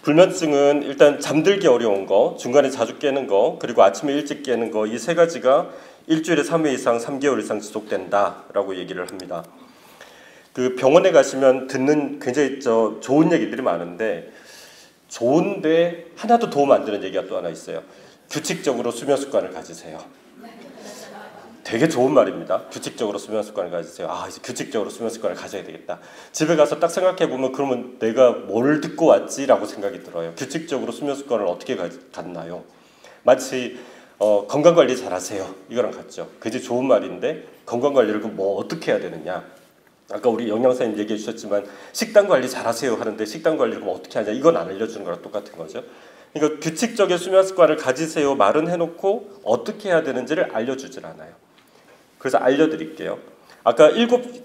불면증은 일단 잠들기 어려운 거, 중간에 자주 깨는 거, 그리고 아침에 일찍 깨는 거, 이 세 가지가 일주일에 3회 이상 3개월 이상 지속된다라고 얘기를 합니다. 그 병원에 가시면 듣는 굉장히 좋은 얘기들이 많은데, 좋은데 하나도 도움 안 되는 얘기가 또 하나 있어요. 규칙적으로 수면 습관을 가지세요. 되게 좋은 말입니다. 규칙적으로 수면 습관을 가지세요. 아, 이제 규칙적으로 수면 습관을 가져야 되겠다. 집에 가서 딱 생각해보면 그러면 내가 뭘 듣고 왔지라고 생각이 들어요. 규칙적으로 수면 습관을 어떻게 갖나요? 마치 건강관리 잘하세요. 이거랑 같죠. 굉장히 좋은 말인데 건강관리를 그럼 뭐 어떻게 해야 되느냐. 아까 우리 영양사님 얘기해 주셨지만 식단관리 잘하세요 하는데 식단관리를 그럼 어떻게 하냐. 이건 안 알려주는 거랑 똑같은 거죠. 그러니까 규칙적인 수면 습관을 가지세요 말은 해놓고 어떻게 해야 되는지를 알려주질 않아요. 그래서 알려드릴게요. 아까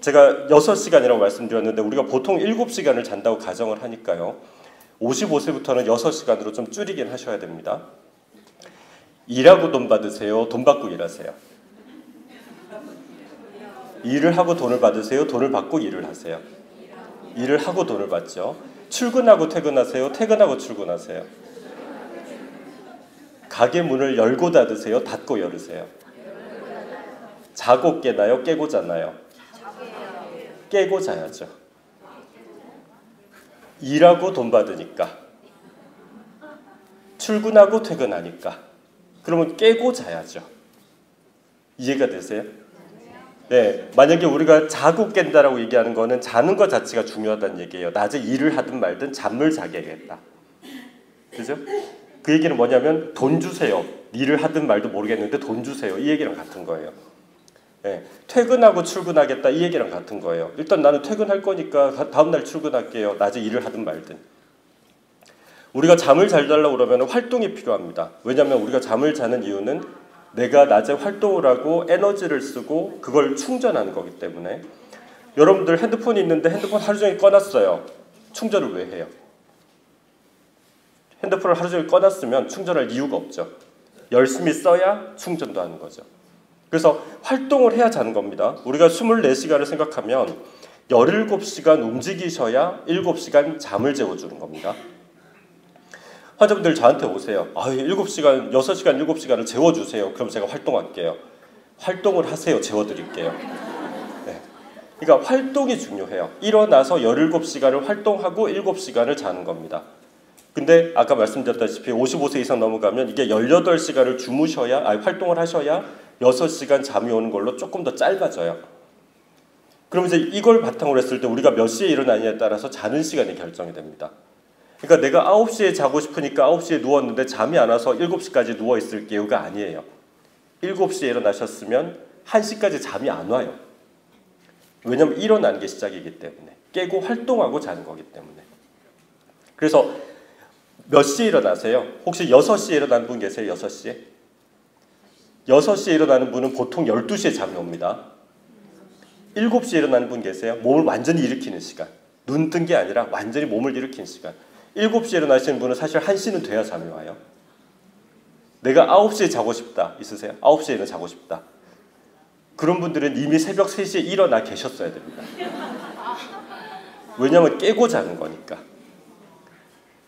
제가 6시간이라고 말씀드렸는데 우리가 보통 7시간을 잔다고 가정을 하니까요. 55세부터는 6시간으로 좀 줄이긴 하셔야 됩니다. 일하고 돈 받으세요? 돈 받고 일하세요? 일을 하고 돈을 받으세요? 돈을 받고 일을 하세요? 일을 하고 돈을 받죠. 출근하고 퇴근하세요? 퇴근하고 출근하세요? 가게 문을 열고 닫으세요? 닫고 열으세요? 자고 깨나요? 깨고 자나요? 깨고 자야죠. 일하고 돈 받으니까. 출근하고 퇴근하니까. 그러면 깨고 자야죠. 이해가 되세요? 네, 만약에 우리가 자고 깬다라고 얘기하는 거는 자는 것 자체가 중요하다는 얘기예요. 낮에 일을 하든 말든 잠을 자게겠다. 그죠? 그 얘기는 뭐냐면 돈 주세요. 일을 하든 말든 모르겠는데 돈 주세요. 이 얘기랑 같은 거예요. 네, 퇴근하고 출근하겠다 이 얘기랑 같은 거예요. 일단 나는 퇴근할 거니까 다음날 출근할게요. 낮에 일을 하든 말든. 우리가 잠을 잘 자려고 그러면 활동이 필요합니다. 왜냐하면 우리가 잠을 자는 이유는 내가 낮에 활동을 하고 에너지를 쓰고 그걸 충전하는 거기 때문에. 여러분들 핸드폰이 있는데 핸드폰 하루 종일 꺼놨어요. 충전을 왜 해요? 핸드폰을 하루 종일 꺼놨으면 충전할 이유가 없죠. 열심히 써야 충전도 하는 거죠. 그래서 활동을 해야 자는 겁니다. 우리가 24시간을 생각하면 17시간 움직이셔야 7시간 잠을 재워주는 겁니다. 환자분들 저한테 오세요. 7시간, 6시간, 7시간을 재워주세요. 그럼 제가 활동할게요. 활동을 하세요. 재워드릴게요. 네. 그러니까 활동이 중요해요. 일어나서 17시간을 활동하고 7시간을 자는 겁니다. 근데 아까 말씀드렸다시피 55세 이상 넘어가면 이게 18시간을 활동을 하셔야 6시간 잠이 오는 걸로 조금 더 짧아져요. 그럼 이제 이걸 바탕으로 했을 때 우리가 몇 시에 일어나느냐에 따라서 자는 시간이 결정이 됩니다. 그러니까 내가 9시에 자고 싶으니까 9시에 누웠는데 잠이 안 와서 7시까지 누워있을게요가 아니에요. 7시에 일어나셨으면 1시까지 잠이 안 와요. 왜냐면 일어나는 게 시작이기 때문에. 깨고 활동하고 자는 거기 때문에. 그래서 몇 시에 일어나세요? 혹시 6시에 일어나는 분 계세요? 6시에? 6시에 일어나는 분은 보통 12시에 잠이 옵니다. 7시에 일어나는 분 계세요? 몸을 완전히 일으키는 시간. 눈 뜬 게 아니라 완전히 몸을 일으키는 시간. 7시에 일어나시는 분은 사실 1시는 돼야 잠이 와요. 내가 9시에 자고 싶다. 있으세요? 9시에는 자고 싶다. 그런 분들은 이미 새벽 3시에 일어나 계셨어야 됩니다. 왜냐하면 깨고 자는 거니까.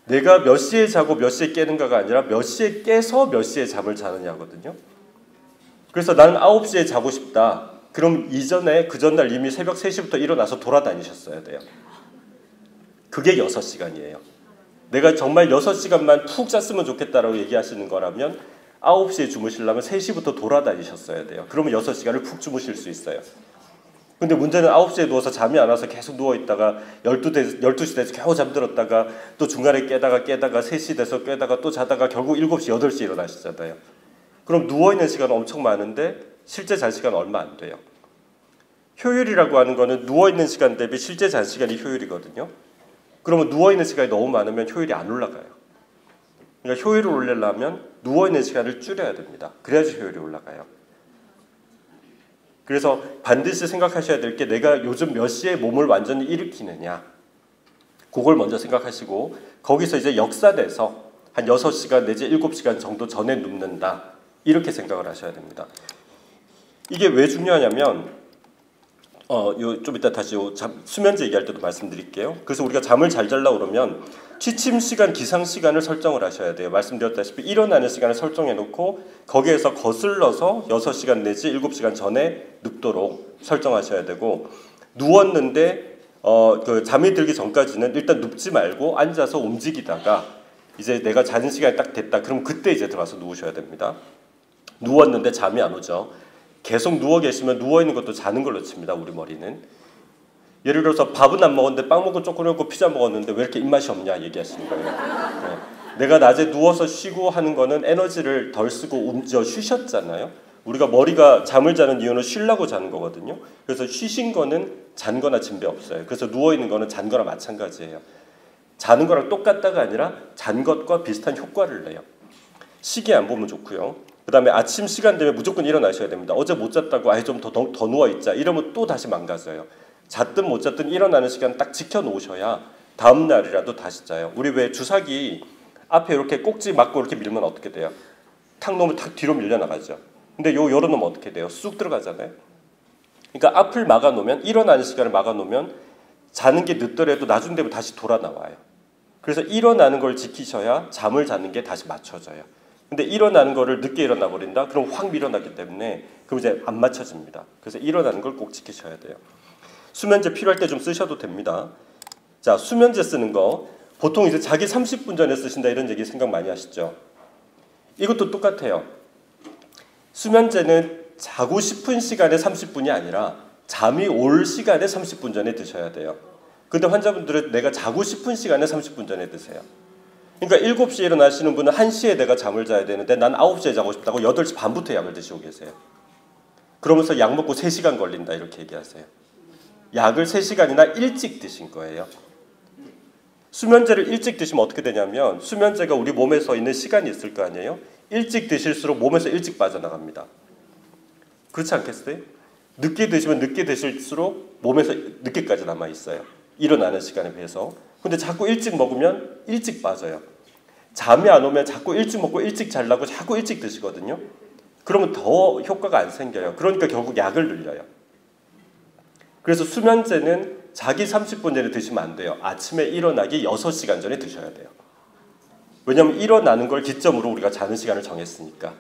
내가 몇 시에 자고 몇 시에 깨는가가 아니라 몇 시에 깨서 몇 시에 잠을 자느냐거든요. 그래서 나는 9시에 자고 싶다. 그럼 이전에 그 전날 이미 새벽 3시부터 일어나서 돌아다니셨어야 돼요. 그게 6시간이에요. 내가 정말 6시간만 푹 잤으면 좋겠다라고 얘기하시는 거라면 9시에 주무시려면 3시부터 돌아다니셨어야 돼요. 그러면 6시간을 푹 주무실 수 있어요. 근데 문제는 9시에 누워서 잠이 안 와서 계속 누워있다가 12시 돼서 겨우 잠들었다가 또 중간에 깨다가 3시 돼서 깨다가 또 자다가 결국 7시, 8시에 일어나시잖아요. 그럼 누워있는 시간은 엄청 많은데 실제 잔 시간은 얼마 안 돼요. 효율이라고 하는 거는 누워있는 시간 대비 실제 잔 시간이 효율이거든요. 그러면 누워있는 시간이 너무 많으면 효율이 안 올라가요. 그러니까 효율을 올리려면 누워있는 시간을 줄여야 됩니다. 그래야지 효율이 올라가요. 그래서 반드시 생각하셔야 될 게 내가 요즘 몇 시에 몸을 완전히 일으키느냐. 그걸 먼저 생각하시고 거기서 이제 역산해서 한 6시간 내지 7시간 정도 전에 눕는다. 이렇게 생각을 하셔야 됩니다. 이게 왜 중요하냐면 좀 이따 다시 수면제 얘기할 때도 말씀드릴게요. 그래서 우리가 잠을 잘 자려고 그러면 취침 시간, 기상 시간을 설정을 하셔야 돼요. 말씀드렸다시피 일어나는 시간을 설정해 놓고 거기에서 거슬러서 6시간 내지 7시간 전에 눕도록 설정하셔야 되고, 누웠는데 잠이 들기 전까지는 일단 눕지 말고 앉아서 움직이다가 이제 내가 자는 시간이 딱 됐다. 그럼 그때 이제 들어가서 누우셔야 됩니다. 누웠는데 잠이 안 오죠. 계속 누워 계시면 누워 있는 것도 자는 걸로 칩니다. 우리 머리는. 예를 들어서 밥은 안 먹었는데 빵 먹고 초콜릿 먹고 피자 먹었는데 왜 이렇게 입맛이 없냐 얘기하시는 거예요. 네. 내가 낮에 누워서 쉬고 하는 거는 에너지를 덜 쓰고 쉬셨잖아요. 우리가 머리가 잠을 자는 이유는 쉬려고 자는 거거든요. 그래서 쉬신 거는 잔 거나 진배 없어요. 그래서 누워있는 거는 잔 거나 마찬가지예요. 자는 거랑 똑같다가 아니라 잔 것과 비슷한 효과를 내요. 시계 안 보면 좋고요. 그 다음에 아침 시간 되면 무조건 일어나셔야 됩니다. 어제 못 잤다고 아예 좀 더 누워있자 이러면 또 다시 망가져요. 잤든 못 잤든 일어나는 시간 딱 지켜놓으셔야 다음 날이라도 다시 자요. 우리 왜 주사기 앞에 이렇게 꼭지 막고 이렇게 밀면 어떻게 돼요? 탁 놓으면 탁 뒤로 밀려나가죠. 근데 열어놓으면 어떻게 돼요? 쑥 들어가잖아요. 그러니까 앞을 막아놓으면, 일어나는 시간을 막아놓으면 자는 게 늦더라도 나중 되면 다시 돌아 나와요. 그래서 일어나는 걸 지키셔야 잠을 자는 게 다시 맞춰져요. 근데 일어나는 거를 늦게 일어나 버린다? 그럼 확 밀어나기 때문에 그럼 이제 안 맞춰집니다. 그래서 일어나는 걸 꼭 지키셔야 돼요. 수면제 필요할 때 좀 쓰셔도 됩니다. 자, 수면제 쓰는 거 보통 이제 자기 30분 전에 쓰신다 이런 얘기 생각 많이 하시죠? 이것도 똑같아요. 수면제는 자고 싶은 시간에 30분이 아니라 잠이 올 시간에 30분 전에 드셔야 돼요. 근데 환자분들은 내가 자고 싶은 시간에 30분 전에 드세요. 그러니까 7시에 일어나시는 분은 1시에 내가 잠을 자야 되는데 난 9시에 자고 싶다고 8시 반부터 약을 드시고 계세요. 그러면서 약 먹고 3시간 걸린다 이렇게 얘기하세요. 약을 3시간이나 일찍 드신 거예요. 수면제를 일찍 드시면 어떻게 되냐면 수면제가 우리 몸에서 있는 시간이 있을 거 아니에요. 일찍 드실수록 몸에서 일찍 빠져나갑니다. 그렇지 않겠어요? 늦게 드시면 늦게 드실수록 몸에서 늦게까지 남아있어요. 일어나는 시간에 비해서. 근데 자꾸 일찍 먹으면 일찍 빠져요. 잠이 안 오면 자꾸 일찍 먹고 일찍 자려고 자꾸 일찍 드시거든요. 그러면 더 효과가 안 생겨요. 그러니까 결국 약을 늘려요. 그래서 수면제는 자기 30분 전에 드시면 안 돼요. 아침에 일어나기 6시간 전에 드셔야 돼요. 왜냐하면 일어나는 걸 기점으로 우리가 자는 시간을 정했으니까.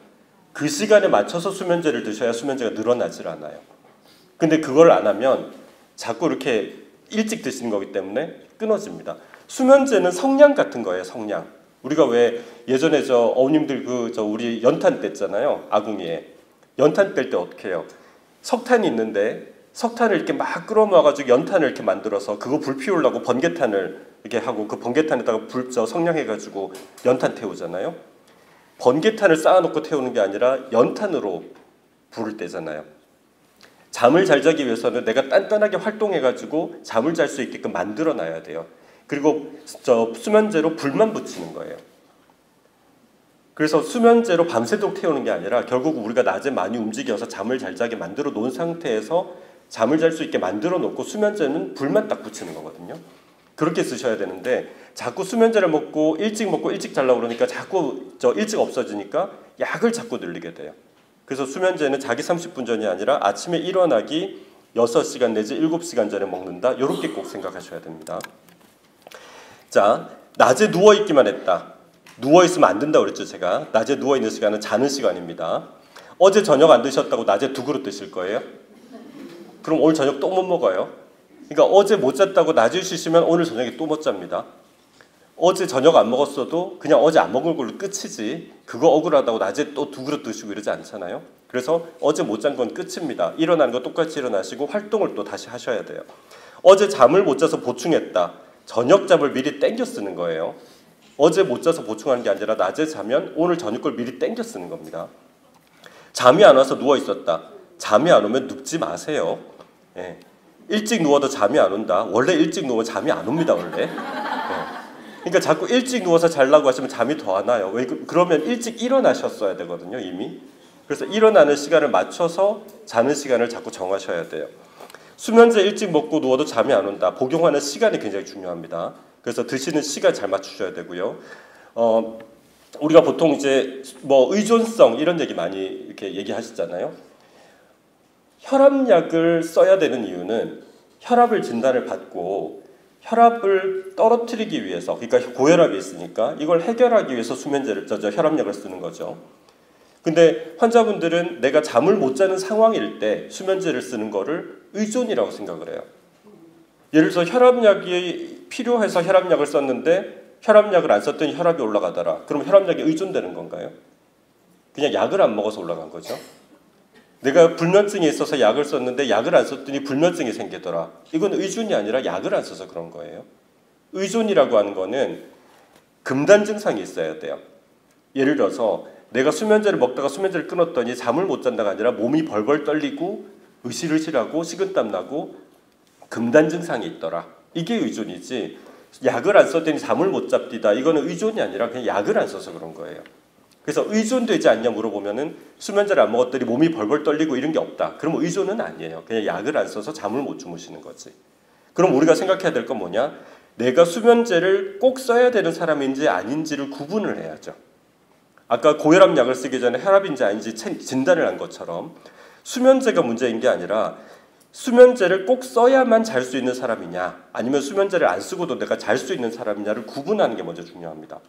그 시간에 맞춰서 수면제를 드셔야 수면제가 늘어나질 않아요. 근데 그걸 안 하면 자꾸 이렇게 일찍 드시는 거기 때문에 끊어집니다. 수면제는 성냥 같은 거예요. 성냥. 우리가 왜 예전에 어머님들 우리 연탄 뗐잖아요. 아궁이에. 연탄 뗄 때 어떻게 해요? 석탄이 있는데 석탄을 이렇게 막 끌어모아가지고 연탄을 이렇게 만들어서 그거 불 피우려고 번개탄을 이렇게 하고 그 번개탄에다가 성냥해가지고 연탄 태우잖아요. 번개탄을 쌓아놓고 태우는 게 아니라 연탄으로 불을 떼잖아요. 잠을 잘 자기 위해서는 내가 단단하게 활동해가지고 잠을 잘 수 있게끔 만들어놔야 돼요. 그리고 수면제로 불만 붙이는 거예요. 그래서 수면제로 밤새도록 태우는 게 아니라 결국 우리가 낮에 많이 움직여서 잠을 잘 자게 만들어 놓은 상태에서 잠을 잘 수 있게 만들어 놓고 수면제는 불만 딱 붙이는 거거든요. 그렇게 쓰셔야 되는데 자꾸 수면제를 먹고 일찍 자려고 그러니까 자꾸 일찍 없어지니까 약을 자꾸 늘리게 돼요. 그래서 수면제는 자기 30분 전이 아니라 아침에 일어나기 6시간 내지 7시간 전에 먹는다. 이렇게 꼭 생각하셔야 됩니다. 자, 낮에 누워있기만 했다. 누워있으면 안 된다고 그랬죠. 제가 낮에 누워있는 시간은 자는 시간입니다. 어제 저녁 안 드셨다고 낮에 2그릇 드실 거예요? 그럼 오늘 저녁 또 못 먹어요. 그러니까 어제 못 잤다고 낮에 쉬시면 오늘 저녁에 또 못 잡니다. 어제 저녁 안 먹었어도 그냥 어제 안 먹은 걸로 끝이지 그거 억울하다고 낮에 또 2그릇 드시고 이러지 않잖아요. 그래서 어제 못 잔 건 끝입니다. 일어나는 거 똑같이 일어나시고 활동을 또 다시 하셔야 돼요. 어제 잠을 못 자서 보충했다. 저녁 잠을 미리 땡겨 쓰는 거예요. 어제 못 자서 보충하는 게 아니라 낮에 자면 오늘 저녁 걸 미리 땡겨 쓰는 겁니다. 잠이 안 와서 누워 있었다. 잠이 안 오면 눕지 마세요. 예. 일찍 누워도 잠이 안 온다. 원래 일찍 누우면 잠이 안 옵니다. 원래. 예. 그러니까 자꾸 일찍 누워서 자려고 하시면 잠이 더 안 와요. 왜 그러면 일찍 일어나셨어야 되거든요. 이미. 그래서 일어나는 시간을 맞춰서 자는 시간을 자꾸 정하셔야 돼요. 수면제 일찍 먹고 누워도 잠이 안 온다. 복용하는 시간이 굉장히 중요합니다. 그래서 드시는 시간 잘 맞추셔야 되고요. 우리가 보통 이제 의존성 이런 얘기 많이 이렇게 얘기하시잖아요. 혈압약을 써야 되는 이유는 혈압을 진단을 받고 혈압을 떨어뜨리기 위해서, 그러니까 고혈압이 있으니까 이걸 해결하기 위해서 수면제를, 혈압약을 쓰는 거죠. 근데 환자분들은 내가 잠을 못 자는 상황일 때 수면제를 쓰는 거를 의존이라고 생각을 해요. 예를 들어서 혈압약이 필요해서 혈압약을 썼는데 혈압약을 안 썼더니 혈압이 올라가더라. 그럼 혈압약에 의존되는 건가요? 그냥 약을 안 먹어서 올라간 거죠. 내가 불면증이 있어서 약을 썼는데 약을 안 썼더니 불면증이 생기더라. 이건 의존이 아니라 약을 안 써서 그런 거예요. 의존이라고 하는 거는 금단 증상이 있어야 돼요. 예를 들어서 내가 수면제를 먹다가 수면제를 끊었더니 잠을 못 잔다가 아니라 몸이 벌벌 떨리고 으실으실하고 식은땀 나고 금단 증상이 있더라. 이게 의존이지, 약을 안 썼더니 잠을 못 잡디다, 이거는 의존이 아니라 그냥 약을 안 써서 그런 거예요. 그래서 의존되지 않냐 물어보면은 수면제를 안 먹었더니 몸이 벌벌 떨리고 이런 게 없다. 그럼 의존은 아니에요. 그냥 약을 안 써서 잠을 못 주무시는 거지. 그럼 우리가 생각해야 될 건 뭐냐? 내가 수면제를 꼭 써야 되는 사람인지 아닌지를 구분을 해야죠. 아까 고혈압 약을 쓰기 전에 혈압인지 아닌지 진단을 한 것처럼 수면제가 문제인 게 아니라 수면제를 꼭 써야만 잘 수 있는 사람이냐, 아니면 수면제를 안 쓰고도 내가 잘 수 있는 사람이냐를 구분하는 게 먼저 중요합니다.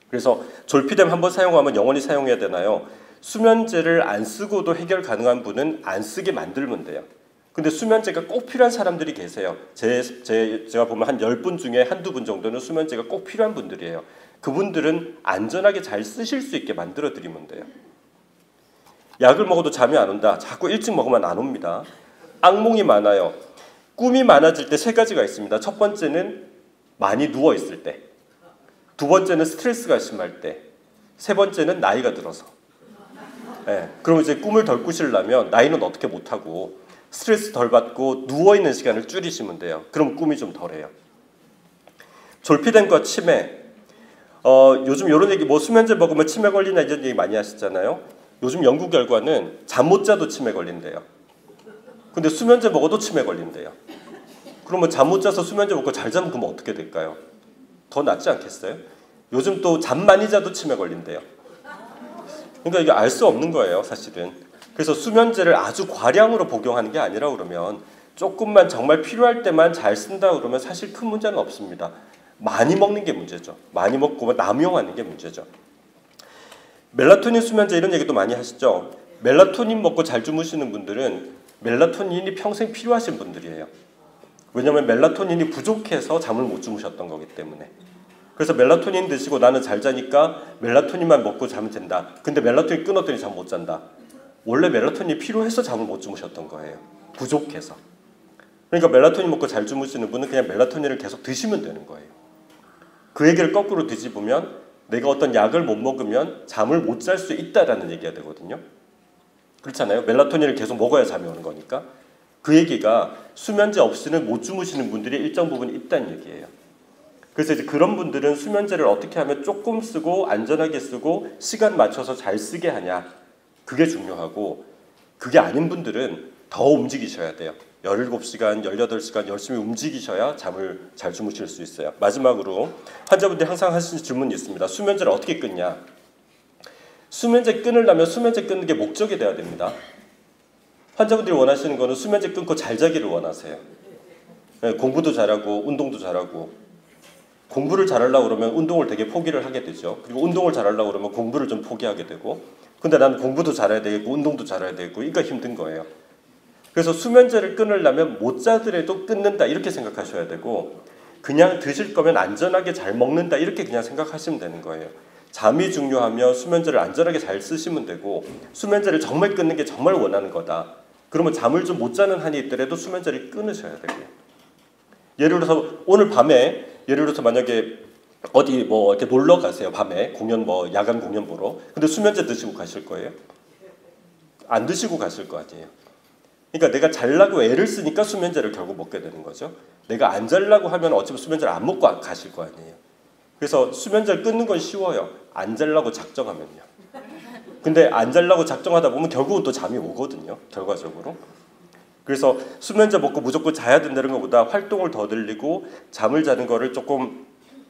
그래서 졸피뎀 한번 사용하면 영원히 사용해야 되나요? 수면제를 안 쓰고도 해결 가능한 분은 안 쓰게 만들면 돼요. 근데 수면제가 꼭 필요한 사람들이 계세요. 제가 보면 한 10분 중에 한두 분 정도는 수면제가 꼭 필요한 분들이에요. 그분들은 안전하게 잘 쓰실 수 있게 만들어 드리면 돼요. 약을 먹어도 잠이 안 온다. 자꾸 일찍 먹으면 안 옵니다. 악몽이 많아요. 꿈이 많아질 때 세 가지가 있습니다. 첫 번째는 많이 누워 있을 때, 두 번째는 스트레스가 심할 때, 세 번째는 나이가 들어서. 그럼 이제 꿈을 덜 꾸시려면 나이는 어떻게 못하고 스트레스 덜 받고 누워있는 시간을 줄이시면 돼요. 그럼 꿈이 좀 덜해요. 졸피뎀과 치매, 요즘 이런 얘기, 뭐 수면제 먹으면 치매 걸리나 이런 얘기 많이 하시잖아요. 요즘 연구 결과는 잠 못 자도 치매 걸린대요. 근데 수면제 먹어도 치매 걸린대요. 그러면 잠 못 자서 수면제 먹고 잘 자면 그럼 어떻게 될까요? 더 낫지 않겠어요? 요즘 또 잠 많이 자도 치매 걸린대요. 그러니까 이게 알 수 없는 거예요, 사실은. 그래서 수면제를 아주 과량으로 복용하는 게 아니라 그러면 조금만 정말 필요할 때만 잘 쓴다 그러면 사실 큰 문제는 없습니다. 많이 먹는 게 문제죠. 많이 먹고 남용하는 게 문제죠. 멜라토닌 수면제 이런 얘기도 많이 하시죠. 멜라토닌 먹고 잘 주무시는 분들은 멜라토닌이 평생 필요하신 분들이에요. 왜냐하면 멜라토닌이 부족해서 잠을 못 주무셨던 거기 때문에. 그래서 멜라토닌 드시고 나는 잘 자니까 멜라토닌만 먹고 자면 된다. 근데 멜라토닌 끊었더니 잠 못 잔다. 원래 멜라토닌이 필요해서 잠을 못 주무셨던 거예요. 부족해서. 그러니까 멜라토닌 먹고 잘 주무시는 분은 그냥 멜라토닌을 계속 드시면 되는 거예요. 그 얘기를 거꾸로 뒤집으면 내가 어떤 약을 못 먹으면 잠을 못 잘 수 있다라는 얘기가 되거든요. 그렇잖아요. 멜라토닌을 계속 먹어야 잠이 오는 거니까. 그 얘기가 수면제 없이는 못 주무시는 분들이 일정 부분 있다는 얘기예요. 그래서 이제 그런 분들은 수면제를 어떻게 하면 조금 쓰고 안전하게 쓰고 시간 맞춰서 잘 쓰게 하냐, 그게 중요하고, 그게 아닌 분들은 더 움직이셔야 돼요. 17시간, 18시간 열심히 움직이셔야 잠을 잘 주무실 수 있어요. 마지막으로 환자분들이 항상 하시는 질문이 있습니다. 수면제를 어떻게 끊냐? 수면제 끊으려면 수면제 끊는 게 목적이 돼야 됩니다. 환자분들이 원하시는 거는 수면제 끊고 잘 자기를 원하세요. 공부도 잘하고 운동도 잘하고. 공부를 잘하려고 그러면 운동을 되게 포기를 하게 되죠. 그리고 운동을 잘하려고 그러면 공부를 좀 포기하게 되고. 근데 나는 공부도 잘해야 되고 운동도 잘해야 되고, 그러니까 힘든 거예요. 그래서 수면제를 끊으려면 못 자더라도 끊는다 이렇게 생각하셔야 되고, 그냥 드실 거면 안전하게 잘 먹는다 이렇게 그냥 생각하시면 되는 거예요. 잠이 중요하면 수면제를 안전하게 잘 쓰시면 되고, 수면제를 정말 끊는 게 정말 원하는 거다. 그러면 잠을 좀 못 자는 한이 있더라도 수면제를 끊으셔야 되고요. 예를 들어서 오늘 밤에, 예를 들어서 만약에 어디 뭐 이렇게 놀러 가세요. 밤에 공연, 뭐 야간 공연 보러. 근데 수면제 드시고 가실 거예요? 안 드시고 가실 거 아니에요. 그러니까 내가 자려고 애를 쓰니까 수면제를 결국 먹게 되는 거죠. 내가 안 자려고 하면 어차피 수면제를 안 먹고 가실 거 아니에요. 그래서 수면제를 끊는 건 쉬워요. 안 자려고 작정하면요. 근데 안 자려고 작정하다 보면 결국은 또 잠이 오거든요. 결과적으로. 그래서 수면제 먹고 무조건 자야 된다는 것보다 활동을 더 늘리고 잠을 자는 거를 조금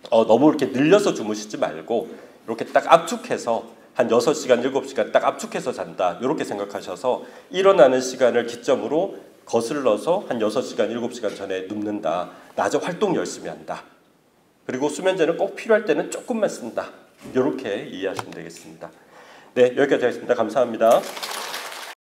너무 이렇게 늘려서 주무시지 말고 이렇게 딱 압축해서 한 6시간, 7시간 딱 압축해서 잔다. 이렇게 생각하셔서 일어나는 시간을 기점으로 거슬러서 한 6시간, 7시간 전에 눕는다. 낮에 활동 열심히 한다. 그리고 수면제는 꼭 필요할 때는 조금만 쓴다. 이렇게 이해하시면 되겠습니다. 네, 여기까지 하겠습니다. 감사합니다.